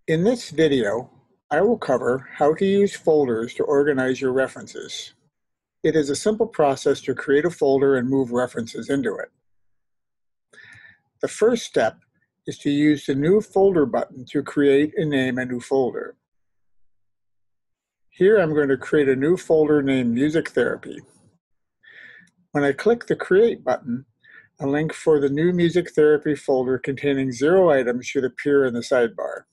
In this video, I will cover how to use folders to organize your references. It is a simple process to create a folder and move references into it. The first step is to use the New Folder button to create and name a new folder. Here I'm going to create a new folder named Music Therapy. When I click the Create button, a link for the new Music Therapy folder containing 0 items should appear in the sidebar.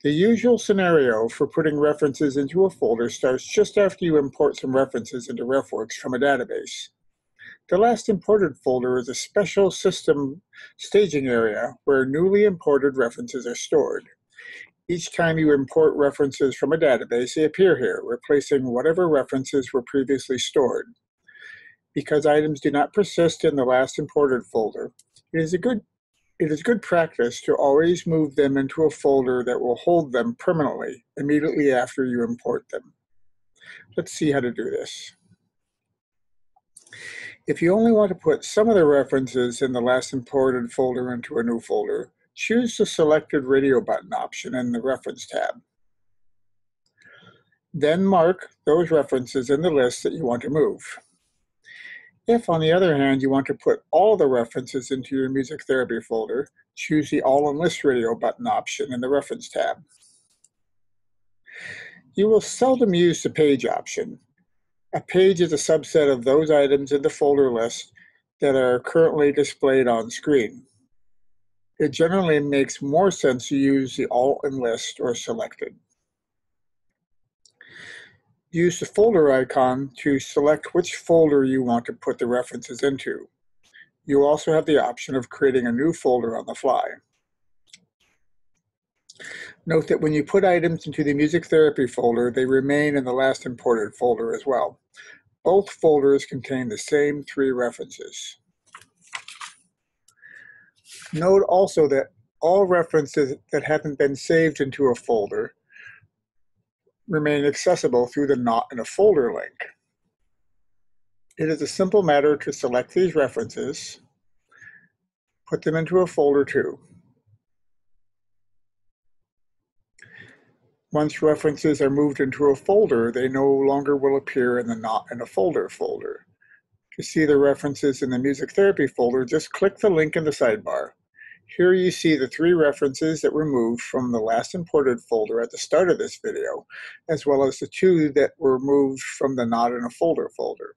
The usual scenario for putting references into a folder starts just after you import some references into RefWorks from a database. The last imported folder is a special system staging area where newly imported references are stored. Each time you import references from a database, they appear here, replacing whatever references were previously stored. Because items do not persist in the last imported folder, it is good practice to always move them into a folder that will hold them permanently immediately after you import them. Let's see how to do this. If you only want to put some of the references in the last imported folder into a new folder, choose the selected radio button option in the Reference tab. Then mark those references in the list that you want to move. If, on the other hand, you want to put all the references into your Music Therapy folder, choose the All in List Radio button option in the Reference tab. You will seldom use the Page option. A page is a subset of those items in the folder list that are currently displayed on screen. It generally makes more sense to use the All in List or Selected. Use the folder icon to select which folder you want to put the references into. You also have the option of creating a new folder on the fly. Note that when you put items into the Music Therapy folder, they remain in the last imported folder as well. Both folders contain the same 3 references. Note also that all references that haven't been saved into a folder remain accessible through the Not in a Folder link. It is a simple matter to select these references, put them into a folder too. Once references are moved into a folder, they no longer will appear in the Not in a Folder folder. To see the references in the Music Therapy folder, just click the link in the sidebar. Here you see the 3 references that were moved from the last imported folder at the start of this video, as well as the 2 that were moved from the Not in a Folder folder.